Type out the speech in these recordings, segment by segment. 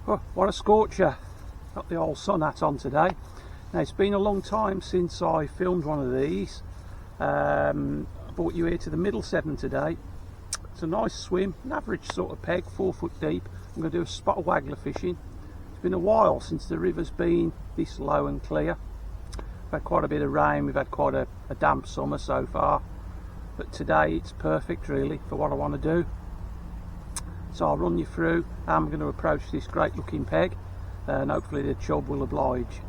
Oh, what a scorcher. Got the old sun hat on today. Now it's been a long time since I filmed one of these. I brought you here to the middle Severn today. It's a nice swim, an average sort of peg, 4 foot deep. I'm going to do a spot of waggler fishing. It's been a while since the river's been this low and clear. We've had quite a bit of rain, we've had quite a damp summer so far, but today it's perfect really for what I want to do. So I'll run you through how I'm going to approach this great looking peg, and hopefully the chub will oblige.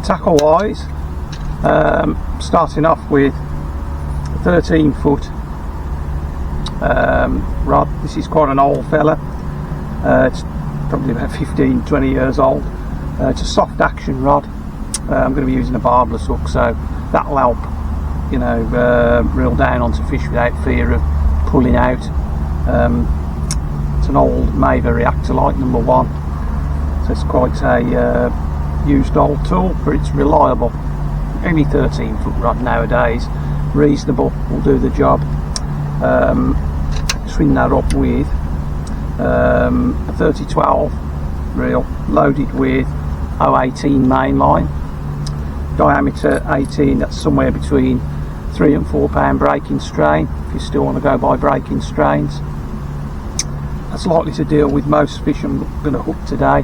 Tackle wise, starting off with a 13 foot rod. This is quite an old fella, it's probably about 15-20 years old. It's a soft action rod. I'm going to be using a barbless hook, so that'll help, you know, reel down onto fish without fear of pulling out. It's an old Maver reactor light #1, so it's quite a used old tool, but it's reliable. Any 13 foot rod nowadays, reasonable, will do the job. Swing that up with a 30-12 reel loaded with 018 main line, diameter 18. That's somewhere between 3 and 4 pound breaking strain, if you still want to go by breaking strains. That's likely to deal with most fish I'm going to hook today.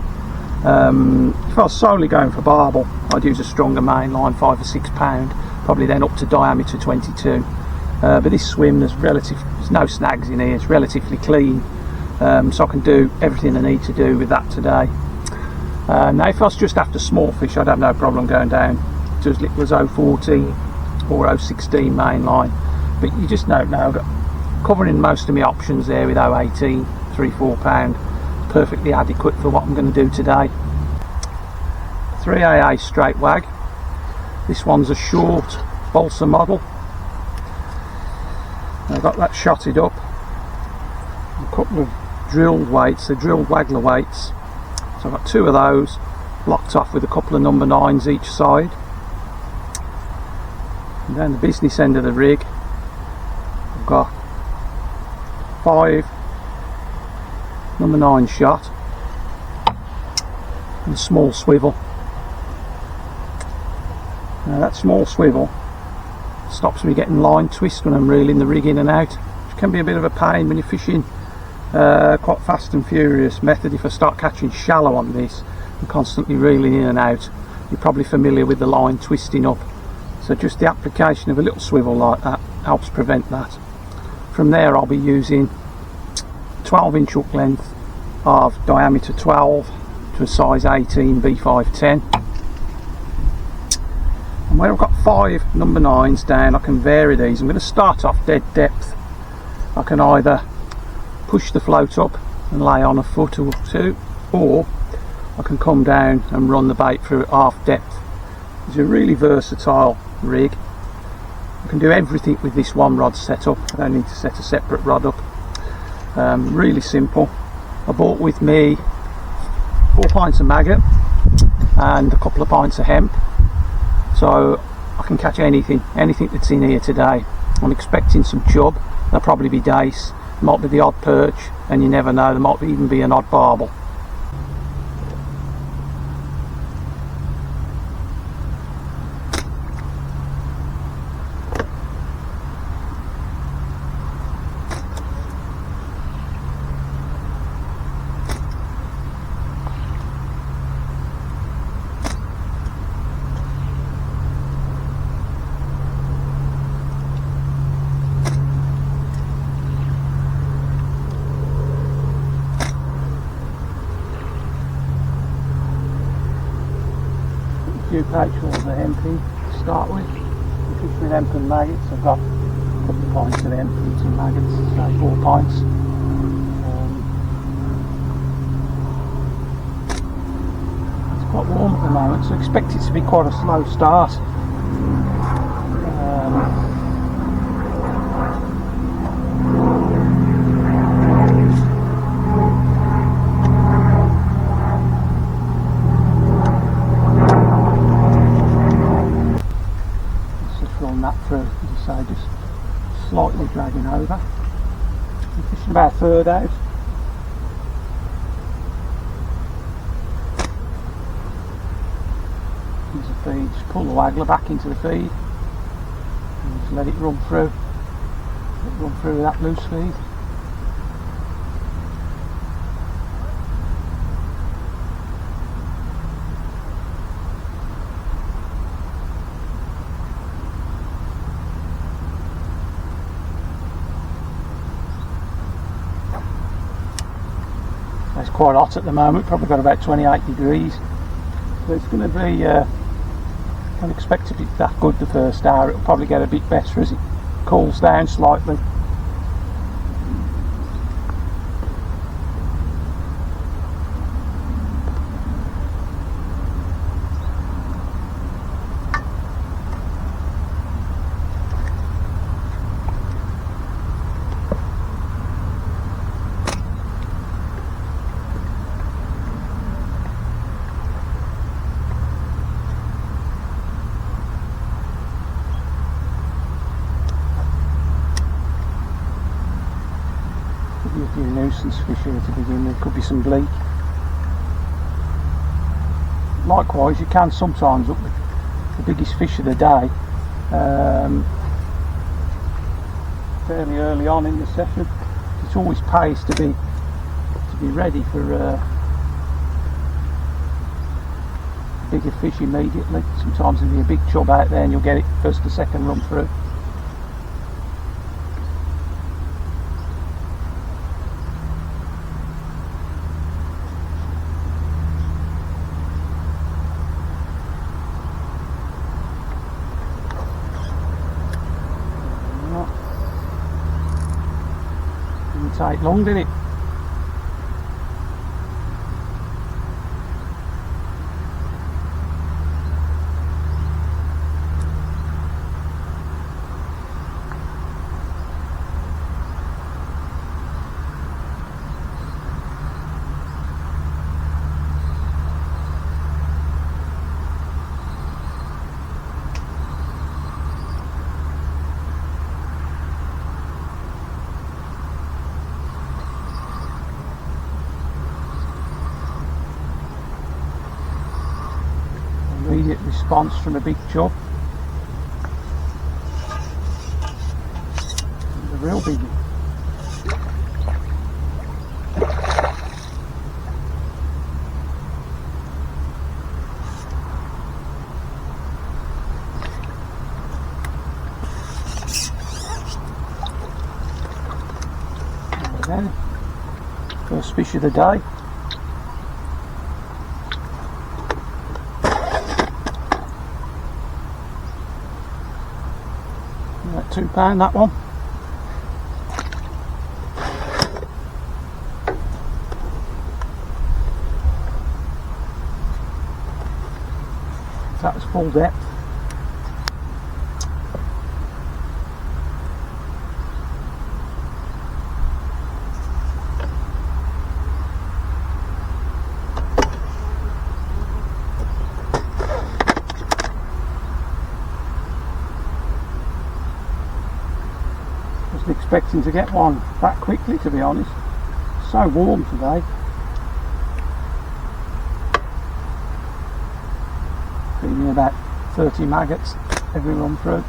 If I was solely going for barbel, I'd use a stronger main line, 5 or 6 pound, probably then up to diameter 22. But this swim, there's no snags in here, it's relatively clean, so I can do everything I need to do with that today. Now if I was just after small fish, I'd have no problem going down to as little as 014 or 016 main line, but you just don't know. I've got covering most of my options there with 018, 3-4 pound, perfectly adequate for what I'm going to do today. 3AA straight wag. This one's a short balsa model. I've got that shotted up. A couple of drilled weights, they're drilled Waggler weights. So I've got 2 of those locked off with a couple of #9s each side. And then the business end of the rig, I've got 5 #9 shot and a small swivel. Now that small swivel stops me getting line twist when I'm reeling the rig in and out, which can be a bit of a pain when you're fishing quite fast and furious method. If I start catching shallow on this and constantly reeling in and out, you're probably familiar with the line twisting up, so just the application of a little swivel like that helps prevent that. From there I'll be using 12-inch hook length of diameter 12 to a size 18 B510. And where I've got 5 #9s down, I can vary these. I'm going to start off dead depth. I can either push the float up and lay on a foot or 2, or I can come down and run the bait through at half depth. It's a really versatile rig. I can do everything with this one rod setup. I don't need to set a separate rod up. Really simple. I bought with me 4 pints of maggot and a couple of pints of hemp, so I can catch anything that's in here today. I'm expecting some chub, there'll probably be dace, might be the odd perch, and you never know, there might even be an odd barbel. Few patchfuls of hemp in to start with. Fish with hemp and maggots. I've got a couple of pints of hemp and some maggots, so 4 pints. It's quite warm at the moment, so I expect it to be quite a slow start. That through, as I say, just slightly dragging over. I'm fishing about a third out. into the feed. Just pull the waggler back into the feed and just let it run through. With that loose feed. It's quite hot at the moment, probably got about 28 degrees. So it's going to be, I don't expect to be that good the first hour. It'll probably get a bit better as it cools down slightly. A few nuisance fish here to begin with. Could be some bleak. Likewise, you can sometimes hook the biggest fish of the day fairly early on in the session. It always pays to be ready for bigger fish immediately. Sometimes there'll be a big chub out there and you'll get it first or second run through. Didn't take long, did it? Immediate response from a big chub. A real biggie. There we go. First fish of the day. About £2 that one. That was full depth. Wasn't expecting to get one that quickly, to be honest. So warm today. Feeding about 30 maggots every run through.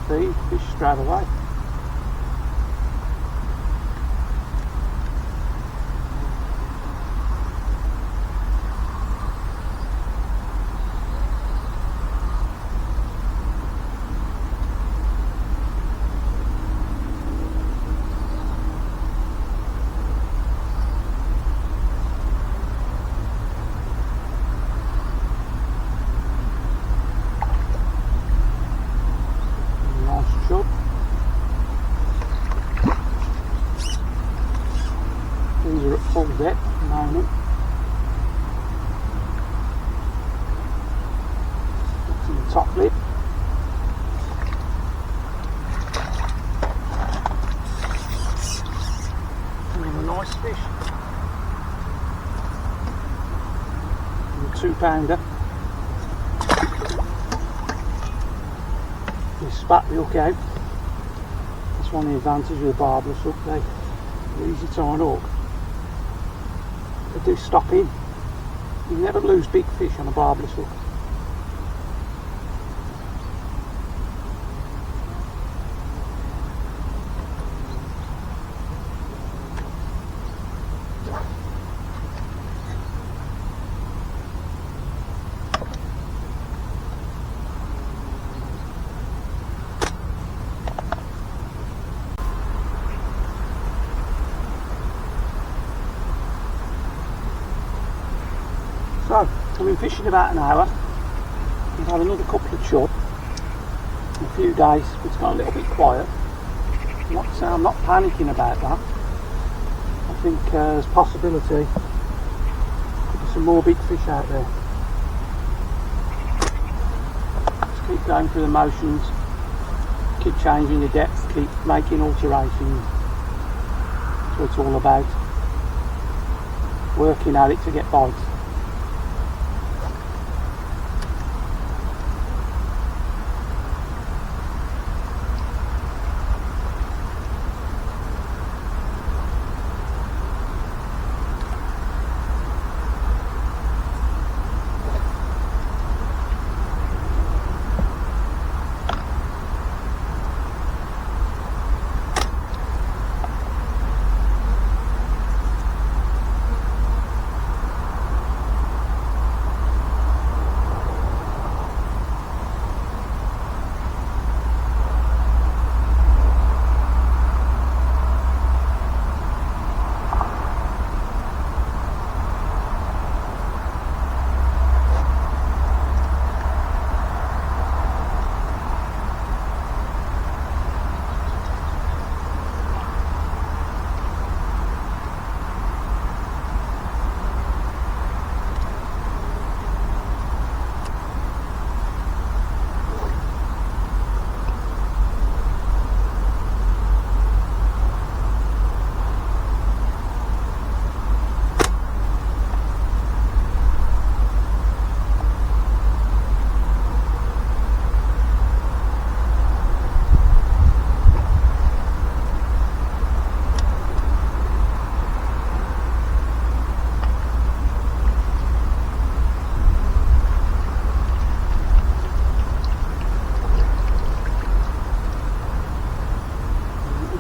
feed, fish straight away. Chub. These are at full depth at the moment. That's in the top lip. Another nice fish. And a 2-pounder. Spat the hook out. That's one of the advantages of the barbless hook. They're easy to unhook. They do stop in. You never lose big fish on a barbless hook. So, I've been fishing about an hour. I've had another couple of chub, a few days, but it's got a little bit quiet. I'm not panicking about that. I think there's possibility there'll be some more big fish out there. Just keep going through the motions, keep changing the depth, keep making alterations. That's what it's all about. Working at it to get bites.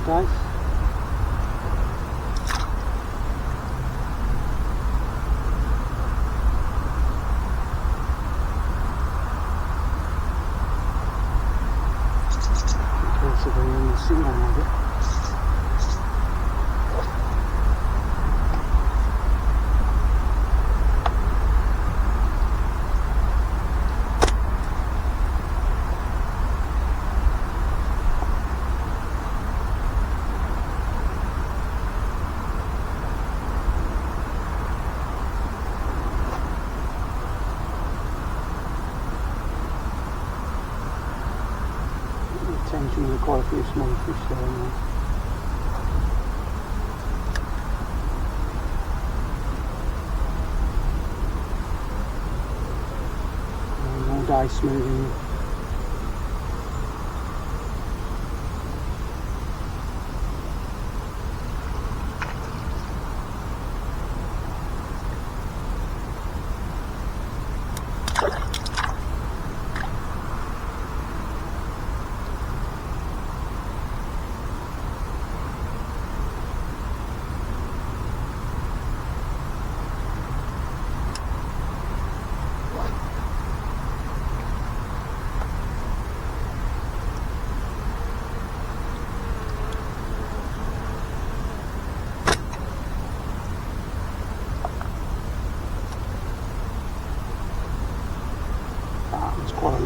Dace. In the single nugget. Tension with quite a few small fish there now. And more dace moving.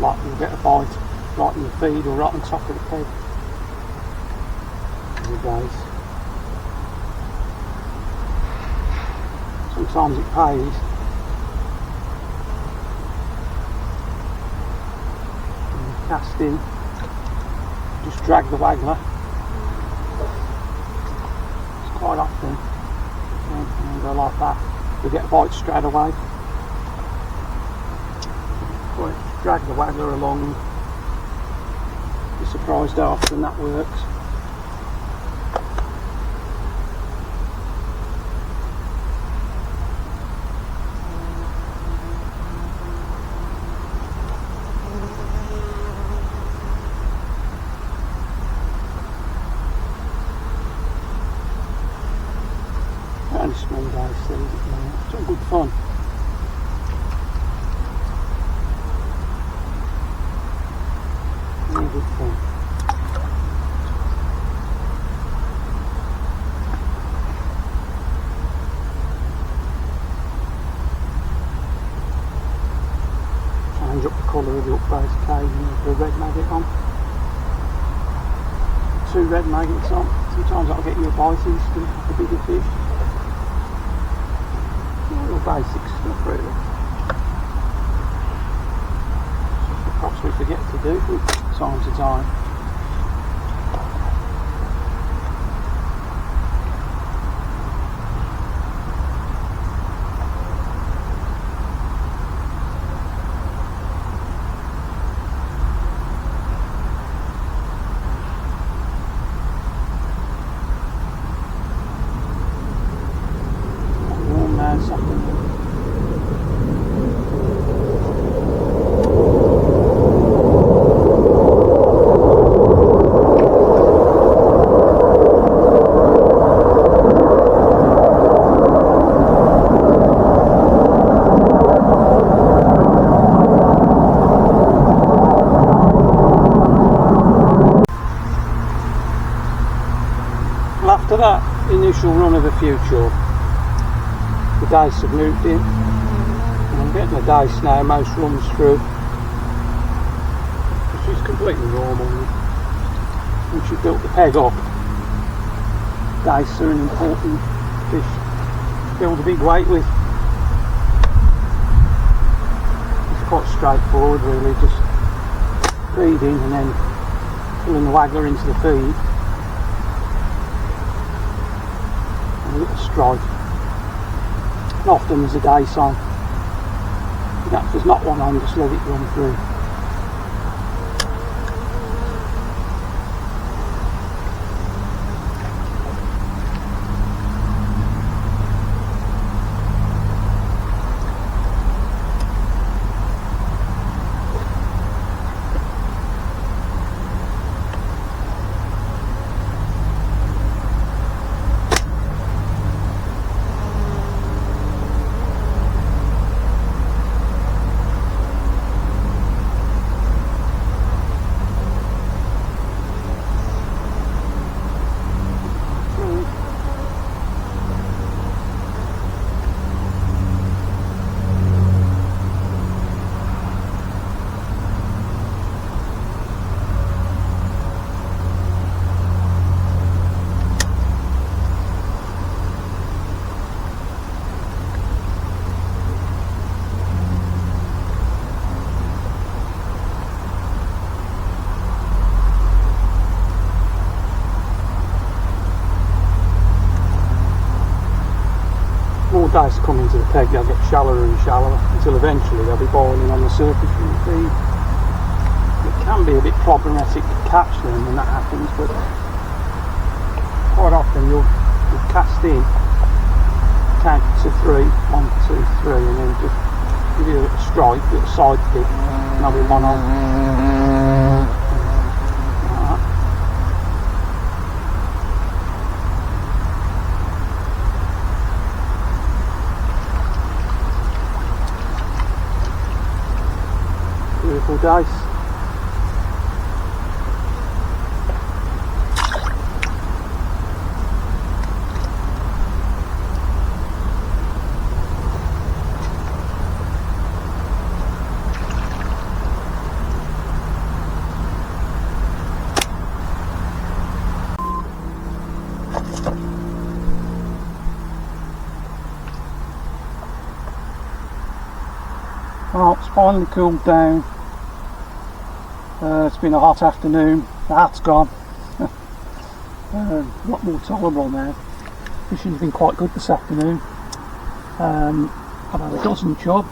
lot, you'll get a bite right in the feed or right on top of the peg. The dace. Sometimes it pays. And you cast in, just drag the waggler. It's quite often, and go like that, you get a bite straight away. Drag the waggler along. You're surprised how often that works. Only small dace these, it's all good fun. Really good fun. Change up the colour of the up-base occasionally, put a red maggot on. 2 red maggots on. Sometimes that'll get you a bite instant, a bigger fish. All basic stuff really. Perhaps we forget to do from time to time. Warm now, something. After that initial run of the future, the dace have moved in, and I'm getting the dace now most runs through, which is completely normal. Once you've built the peg up, dace are an important fish to build a big weight with. It's quite straightforward really, just feeding and then pulling the waggler into the feed. A little strike, and often there's a dace on. If there's not one on, just let it run through. More dace come into the peg, they'll get shallower and shallower until eventually they'll be boiling on the surface from the feed. It can be a bit problematic to catch them when that happens, but quite often you'll cast in, count to 3, 1, 2, 3, and then just give you a little strike, a little side kick, and there'll be one on. Beautiful dace. finally cooled down. It's been a hot afternoon. The hat's gone. A lot more tolerable now. Fishing's been quite good this afternoon. I've had a dozen chub,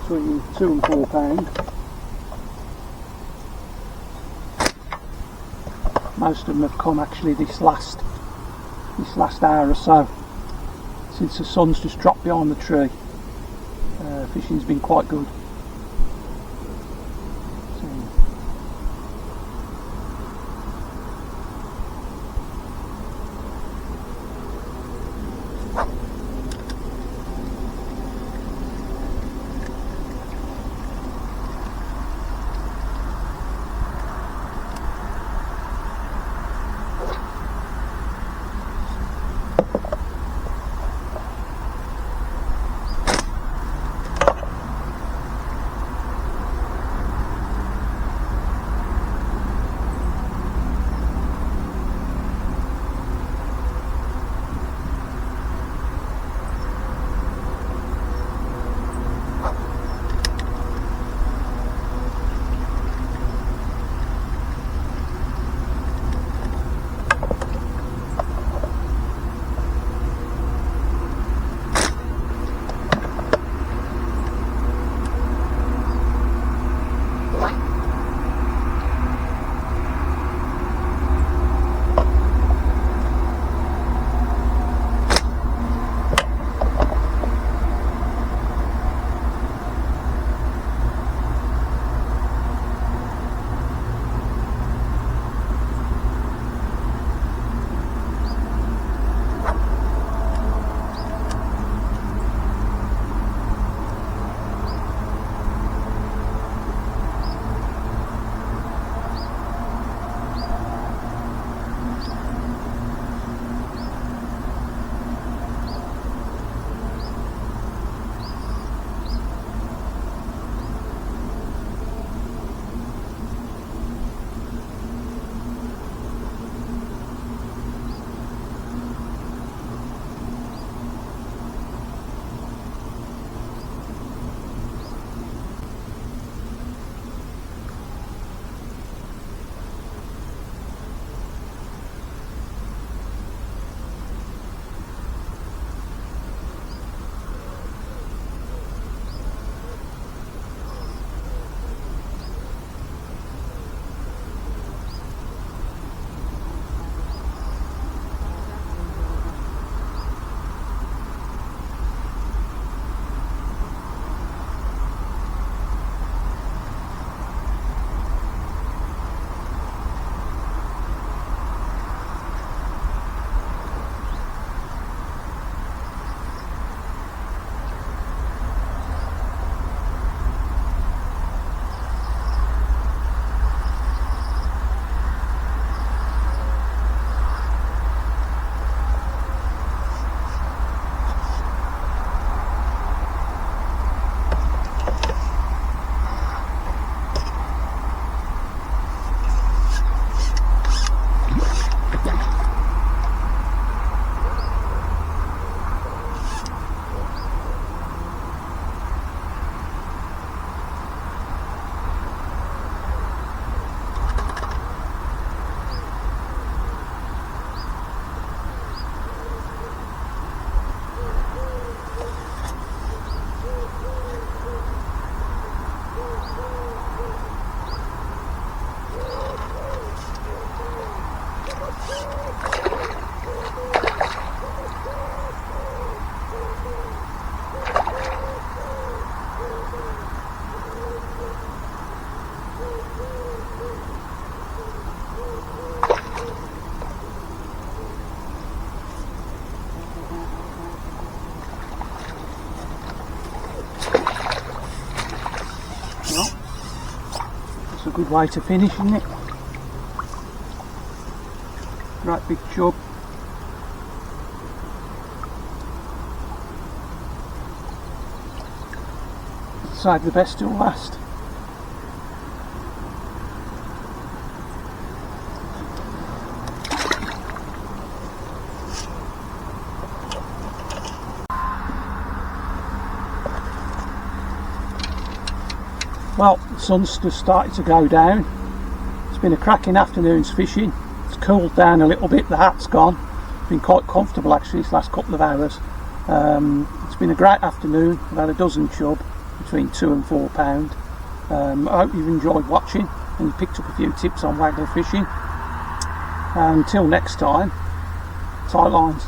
between 2 and 4 pound. Most of them have come actually this last hour or so, since the sun's just dropped behind the tree. Fishing's been quite good. a good way to finish, isn't it? Right, big chub. Save the best till last. Well, the sun's just started to go down. It's been a cracking afternoon's fishing. It's cooled down a little bit, the hat's gone. It's been quite comfortable actually this last couple of hours. It's been a great afternoon. I've had a dozen chub, between 2 and 4 pound. I hope you've enjoyed watching and you picked up a few tips on Waggler fishing. Until next time, tight lines.